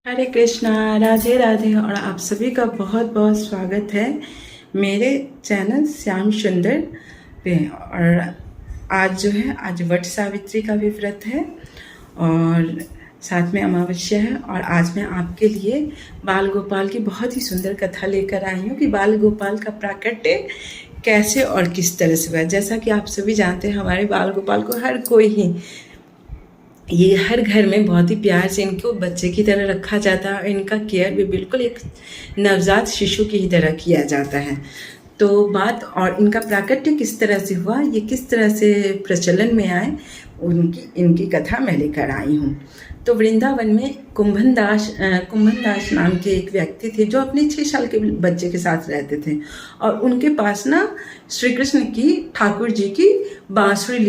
हरे कृष्णा, राधे राधे। और आप सभी का बहुत बहुत स्वागत है मेरे चैनल श्याम सुंदर पे। और आज जो है, आज वट सावित्री का भी व्रत है और साथ में अमावस्या है। और आज मैं आपके लिए बाल गोपाल की बहुत ही सुंदर कथा लेकर आई हूँ कि बाल गोपाल का प्राकट्य कैसे और किस तरह से हुआ। जैसा कि आप सभी जानते हैं, हमारे बाल गोपाल को हर कोई ही, ये हर घर में बहुत ही प्यार से इनको बच्चे की तरह रखा जाता है और इनका केयर भी बिल्कुल एक नवजात शिशु की ही तरह किया जाता है। तो बात और इनका प्राकट्य किस तरह से हुआ, ये किस तरह से प्रचलन में आए, इनकी कथा मैं लेकर आई हूँ। तो वृंदावन में कुंभन दास नाम के एक व्यक्ति थे जो अपने 6 साल के बच्चे के साथ रहते थे। और उनके पास ना श्री कृष्ण की, ठाकुर जी की बांसुरी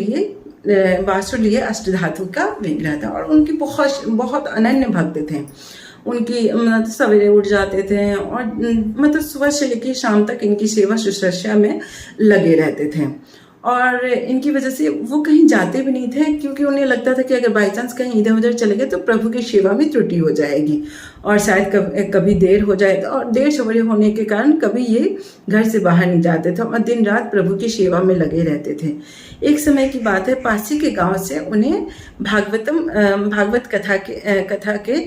लिए अष्टधातु का विग्रह था। और उनकी बहुत बहुत अनन्य भक्त थे। उनकी मतलब सवेरे उठ जाते थे और मतलब सुबह से लेकर शाम तक इनकी सेवा शुश्रूषा में लगे रहते थे। और इनकी वजह से वो कहीं जाते भी नहीं थे, क्योंकि उन्हें लगता था कि अगर बाई चांस कहीं इधर उधर चले गए तो प्रभु की सेवा में त्रुटि हो जाएगी और शायद कभी देर हो जाए। और देर सवेरे होने के कारण कभी ये घर से बाहर नहीं जाते थे और दिन रात प्रभु की सेवा में लगे रहते थे। एक समय की बात है, पासी के गांव से उन्हें भागवत कथा के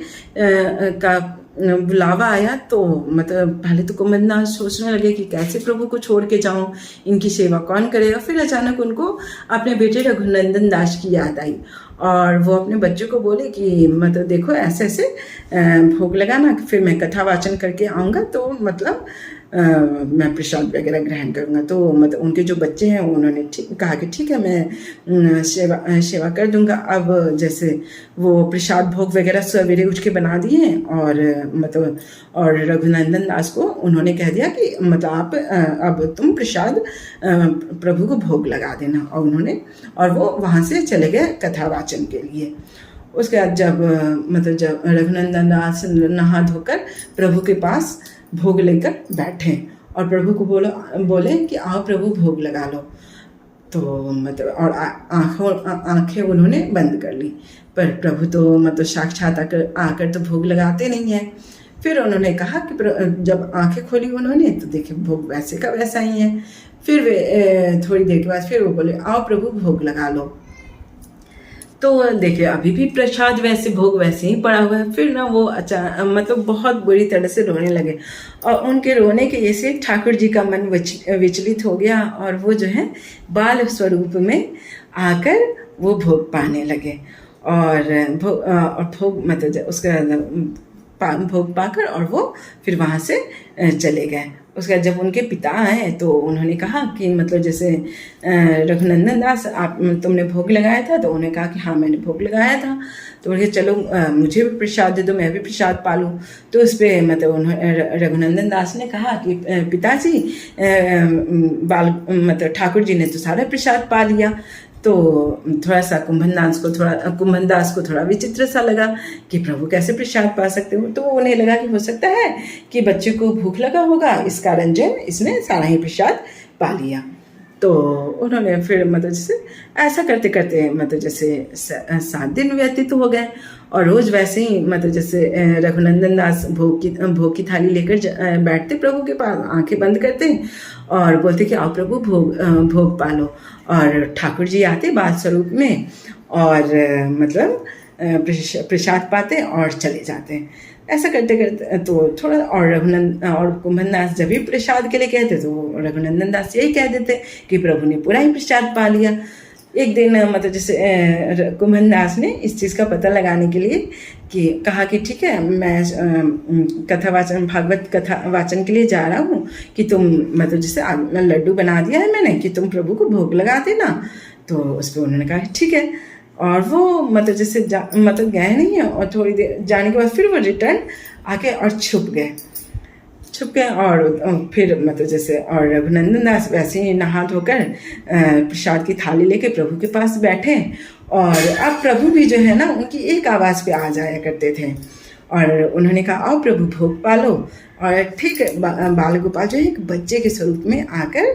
का बुलावा आया। तो मतलब पहले तो कुंभनदास सोचने लगे कि कैसे प्रभु को छोड़ के जाऊं, इनकी सेवा कौन करेगा। फिर अचानक उनको अपने बेटे रघुनंदन दास की याद आई और वो अपने बच्चों को बोले कि मतलब देखो ऐसे ऐसे भोग लगाना, फिर मैं कथा वाचन करके आऊँगा तो मतलब मैं प्रसाद वगैरह ग्रहण करूँगा। तो मतलब उनके जो बच्चे हैं उन्होंने कहा कि ठीक है, मैं सेवा कर दूंगा। अब जैसे वो प्रसाद भोग वगैरह सवेरे उठ के बना दिए और मतलब और रघुनंदन दास को उन्होंने कह दिया कि मतलब आप अब तुम प्रसाद प्रभु को भोग लगा देना। और वो वहाँ से चले गए कथा वाचन के लिए। उसके बाद जब रघुनंदन दास नहा धोकर प्रभु के पास भोग लेकर बैठे और प्रभु को बोले कि आओ प्रभु भोग लगा लो। तो मतलब और आंखें उन्होंने बंद कर ली, पर प्रभु तो मतलब साक्षात आकर तो भोग लगाते नहीं है। फिर उन्होंने कहा कि जब आंखें खोली उन्होंने तो देखे भोग वैसे का वैसा ही है। फिर वे थोड़ी देर के बाद फिर वो बोले आओ प्रभु भोग लगा लो। तो देखिए अभी भी प्रसाद वैसे भोग वैसे ही पड़ा हुआ है। फिर ना वो मतलब बहुत बुरी तरह से रोने लगे और उनके रोने की वजह से ठाकुर जी का मन विचलित हो गया और वो जो है बाल स्वरूप में आकर वो भोग पाने लगे। और भोग मतलब उसका भोग पाकर और वो फिर वहाँ से चले गए। उसका जब उनके पिता आए तो उन्होंने कहा कि मतलब जैसे रघुनंदन दास आप तुमने भोग लगाया था। तो उन्होंने कहा कि हाँ मैंने भोग लगाया था। तो उन्हें चलो मुझे भी प्रसाद दे दो, मैं भी प्रसाद पालूँ। तो उस पर मतलब रघुनंदन दास ने कहा कि पिताजी मतलब ठाकुर जी ने तो सारा प्रसाद पा लिया। तो थोड़ा सा कुंभन दास को थोड़ा विचित्र सा लगा कि प्रभु कैसे प्रसाद पा सकते हो। तो उन्हें लगा कि हो सकता है कि बच्चे को भूख लगा होगा, इस कारण जो इसने सारा ही प्रसाद पा लिया। तो उन्होंने फिर मतलब जैसे ऐसा करते करते मतलब जैसे 7 दिन व्यतीत हो गए। और रोज वैसे ही मतलब जैसे रघुनंदन दास भोग की थाली लेकर बैठते प्रभु के पास, आंखें बंद करते और बोलते कि आओ प्रभु भोग पालो। और ठाकुर जी आते बाल स्वरूप में और मतलब प्रसाद पाते और चले जाते। ऐसा करते करते तो थोड़ा और कुंभन दास जब भी प्रसाद के लिए कहते तो रघुनंदन दास यही कह देते कि प्रभु ने पूरा ही प्रसाद पा लिया। एक दिन मतलब जैसे कुंभन दास ने इस चीज़ का पता लगाने के लिए कि कहा कि ठीक है, मैं भागवत कथा वाचन के लिए जा रहा हूँ कि तुम मतलब जैसे लड्डू बना दिया है मैंने कि तुम प्रभु को भोग लगा देना। तो उस पर उन्होंने कहा ठीक है। और वो मतलब जैसे मतलब गए नहीं है और थोड़ी देर जाने के बाद फिर वो रिटर्न आके और छुप गए और फिर मतलब जैसे और रघुनंदन दास वैसे ही नहा धोकर प्रसाद की थाली लेके प्रभु के पास बैठे। और अब प्रभु भी जो है ना उनकी एक आवाज़ पे आ जाया करते थे। और उन्होंने कहा आओ प्रभु भोग पालो। और ठीक बाल गोपाल जो है एक बच्चे के स्वरूप में आकर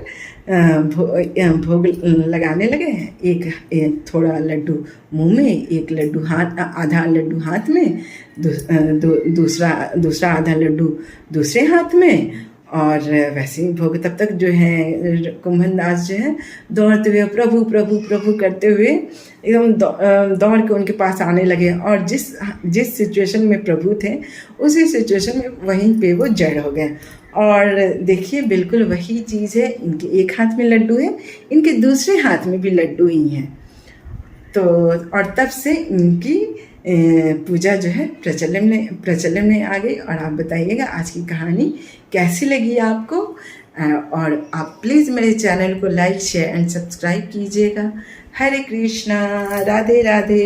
भोग लगाने लगे। एक थोड़ा लड्डू मुंह में, एक लड्डू हाथ, आधा लड्डू हाथ में, दूसरा आधा लड्डू दूसरे हाथ में। और वैसे ही भोग तब तक जो है कुंभन दास जो है दौड़ते हुए प्रभु प्रभु प्रभु करते हुए एकदम दौड़ के उनके पास आने लगे। और जिस सिचुएशन में प्रभु थे उसी सिचुएशन में वहीं पे वो जड़ हो गए। और देखिए बिल्कुल वही चीज़ है, इनके एक हाथ में लड्डू है, इनके दूसरे हाथ में भी लड्डू ही है। तो और तब से इनकी पूजा जो है प्रचलन में आ गई। और आप बताइएगा आज की कहानी कैसी लगी आपको। और आप प्लीज़ मेरे चैनल को लाइक शेयर एंड सब्सक्राइब कीजिएगा। हरे कृष्णा, राधे राधे।